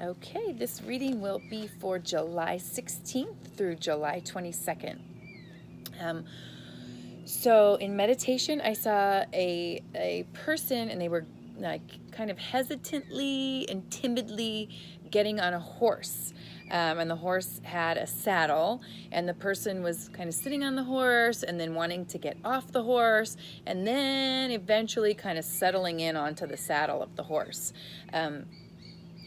Okay, this reading will be for July 16th through July 22nd. So in meditation, I saw a person, and they were like kind of hesitantly and timidly getting on a horse. And the horse had a saddle, and the person was kind of sitting on the horse and then wanting to get off the horse, and then eventually kind of settling in onto the saddle of the horse.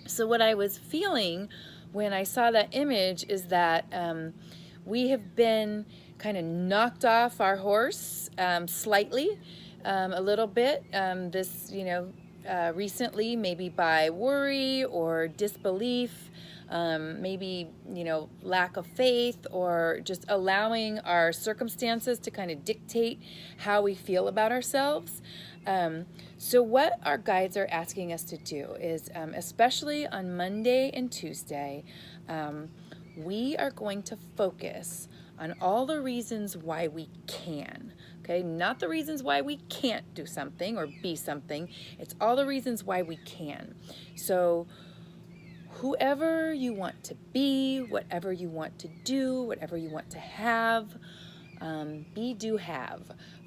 So what I was feeling when I saw that image is that we have been kind of knocked off our horse slightly, a little bit, recently, maybe by worry or disbelief, maybe, lack of faith, or just allowing our circumstances to kind of dictate how we feel about ourselves. So what our guides are asking us to do is, especially on Monday and Tuesday, we are going to focus on all the reasons why we can. Okay, not the reasons why we can't do something or be something. It's all the reasons why we can. So whoever you want to be, whatever you want to do, whatever you want to have, be, do, have.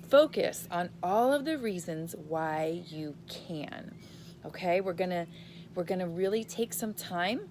Focus on all of the reasons why you can. Okay, we're gonna really take some time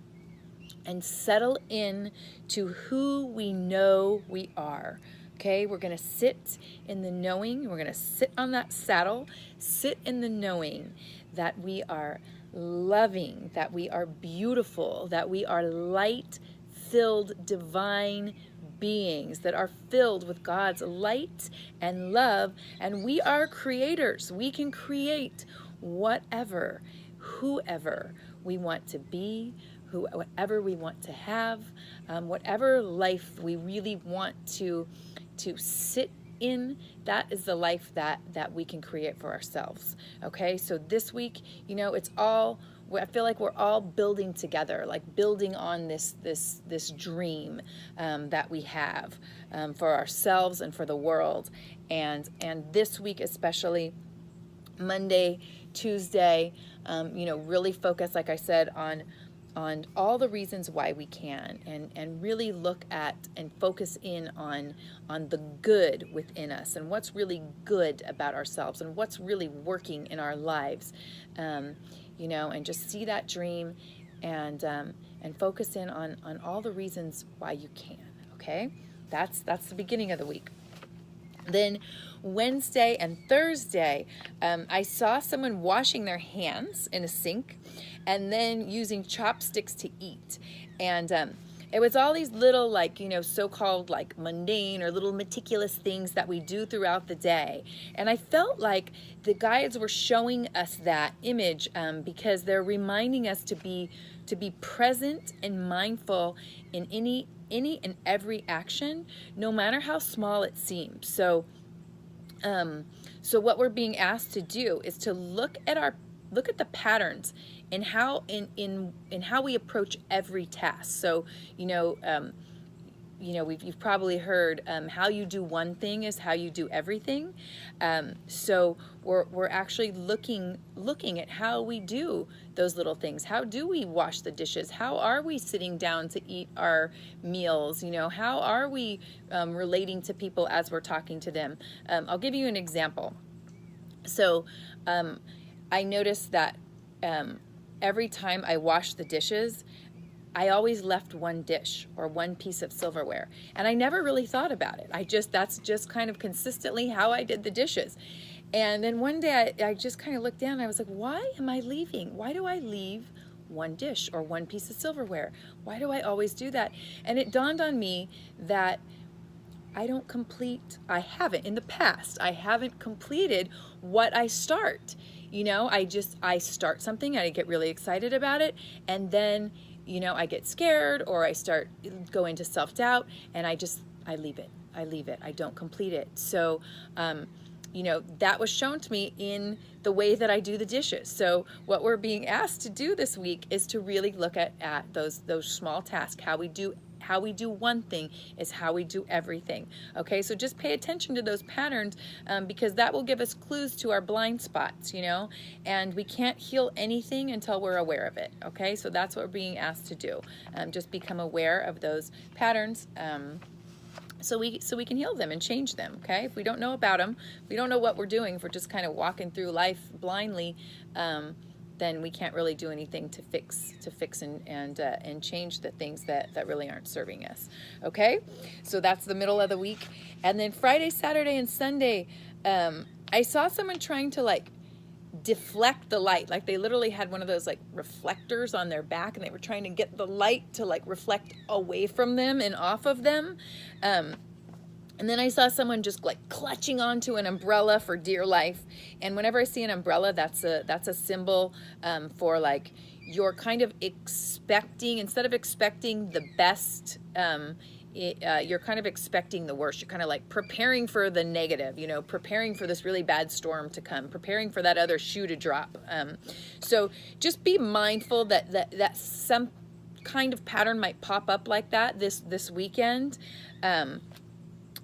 and settle in to who we know we are. Okay, we're going to sit in the knowing, we're going to sit on that saddle, sit in the knowing that we are loving, that we are beautiful, that we are light-filled divine beings that are filled with God's light and love, and we are creators. We can create whatever, whoever we want to be, whatever we want to have, whatever life we really want to sit in. That is the life that we can create for ourselves. Okay, so this week, it's all, I feel like we're all building together, like building on this dream that we have for ourselves and for the world. And this week especially, Monday, Tuesday, really focus, like I said, on all the reasons why we can, and really look at and focus in on the good within us, and what's really good about ourselves, and what's really working in our lives, and just see that dream, and focus in on all the reasons why you can. Okay, that's the beginning of the week. Then Wednesday and Thursday, I saw someone washing their hands in a sink and then using chopsticks to eat. And it was all these little, so-called mundane or little meticulous things that we do throughout the day. And I felt like the guides were showing us that image because they're reminding us to be present and mindful in any and every action, no matter how small it seems. So what we're being asked to do is to look at the patterns in how how we approach every task. So you've probably heard how you do one thing is how you do everything. So we're actually looking at how we do those little things. How do we wash the dishes? How are we sitting down to eat our meals? How are we relating to people as we're talking to them? I'll give you an example. So I noticed that every time I wash the dishes, I always left one dish or one piece of silverware, and I never really thought about it. That's just kind of consistently how I did the dishes. And then one day I just kind of looked down and I was like, why am I leaving? Why do I leave one dish or one piece of silverware? Why do I always do that? And it dawned on me that I haven't in the past, I haven't completed what I start. I start something and I get really excited about it, and then I get scared, or I go into self-doubt, and I leave it. I don't complete it. So, that was shown to me in the way that I do the dishes. So what we're being asked to do this week is to really look at those small tasks, how how we do one thing is how we do everything. Okay, so just pay attention to those patterns, because that will give us clues to our blind spots, you know, and we can't heal anything until we're aware of it. Okay, so that's what we're being asked to do. Just become aware of those patterns. So we can heal them and change them. Okay, if we don't know about them, if we don't know what we're doing, if we're just kind of walking through life blindly, then we can't really do anything to fix and change the things that really aren't serving us. Okay, so that's the middle of the week. And then Friday, Saturday, and Sunday, I saw someone trying to like deflect the light. Like they literally had one of those like reflectors on their back, and they were trying to get the light to like reflect away from them and off of them. And then I saw someone just like clutching onto an umbrella for dear life. And whenever I see an umbrella, that's a symbol for like you're kind of expecting, instead of expecting the best, you're kind of expecting the worst. You're kind of like preparing for the negative, you know, preparing for this really bad storm to come, preparing for that other shoe to drop. So just be mindful that some kind of pattern might pop up like that this weekend.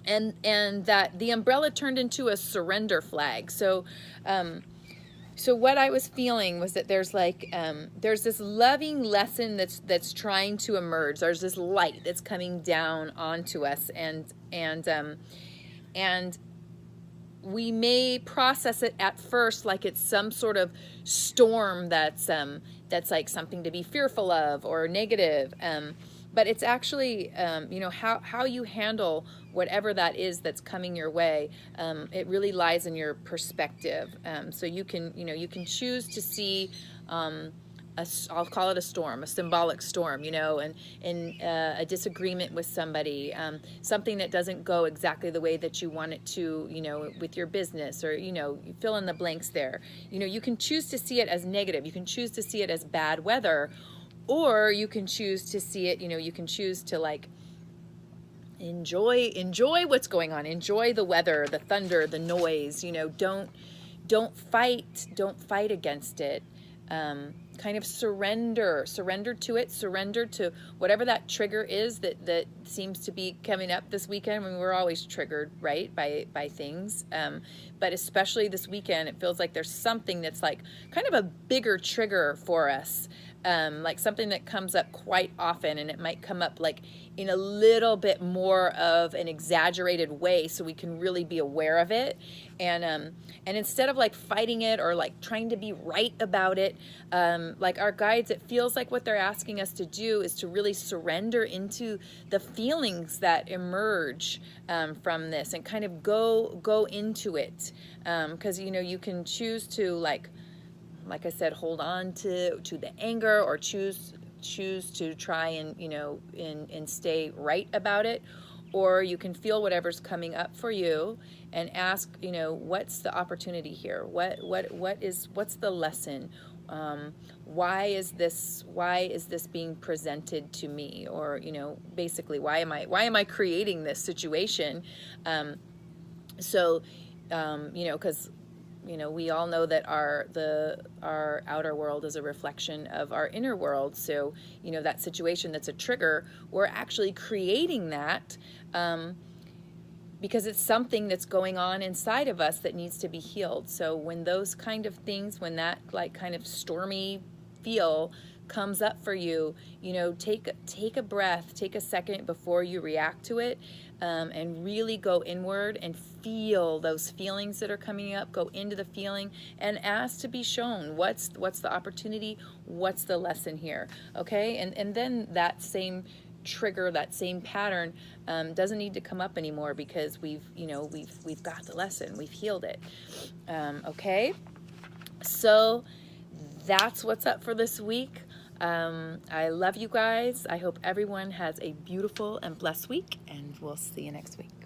And that the umbrella turned into a surrender flag. So what I was feeling was that there's like there's this loving lesson that's trying to emerge. There's this light that's coming down onto us, and we may process it at first like it's some sort of storm that's like something to be fearful of or negative. But it's actually, you know, how you handle whatever that is that's coming your way. It really lies in your perspective. So you can choose to see, I'll call it a storm, a symbolic storm, you know, and a disagreement with somebody, something that doesn't go exactly the way that you want it to, you know, with your business, or, you know, you fill in the blanks there. You know, you can choose to see it as negative. You can choose to see it as bad weather. Or you can choose to see it, you know, you can choose to like enjoy what's going on, enjoy the weather, the thunder, the noise, you know, don't fight against it. Kind of surrender to it, surrender to whatever that trigger is that seems to be coming up this weekend. I mean, we're always triggered, right, by things. But especially this weekend, it feels like there's something that's like kind of a bigger trigger for us. Like something that comes up quite often, and it might come up like in a little bit more of an exaggerated way, so we can really be aware of it. And instead of like fighting it or like trying to be right about it, like our guides, it feels like what they're asking us to do is to really surrender into the feelings that emerge from this, and kind of go into it, because you know, you can choose to like I said, hold on to the anger, or choose to try and, you know, and stay right about it. Or you can feel whatever's coming up for you and ask, you know, what's the opportunity here? What's the lesson? Why is this being presented to me? Or, you know, basically, why am I creating this situation? You know, because, you know, we all know that our outer world is a reflection of our inner world. So, you know, that situation that's a trigger, we're actually creating that because it's something that's going on inside of us that needs to be healed. So when those kind of things, when that like kind of stormy feel comes up for you, you know, take a breath, take a second before you react to it, and really go inward and feel those feelings that are coming up. Go into the feeling and ask to be shown what's the opportunity, what's the lesson here. Okay, and then that same trigger, that same pattern doesn't need to come up anymore, because we've got the lesson, we've healed it. Okay, so that's what's up for this week. I love you guys. I hope everyone has a beautiful and blessed week, and we'll see you next week.